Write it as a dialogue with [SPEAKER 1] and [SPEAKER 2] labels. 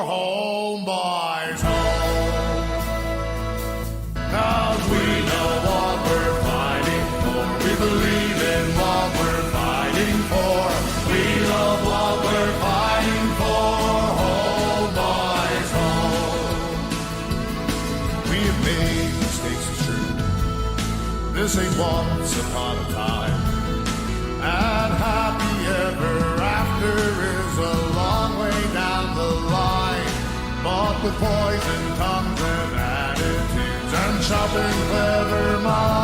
[SPEAKER 1] home, boys, home. 'Cause we know what we're fighting for. We believe in what we're fighting for. We love what we're fighting for. Home, boys, home. We have made mistakes, it's true. This ain't once upon a time. And happy ever after is a long way down the line. But with poison tongues and attitudes and sharp and clever minds,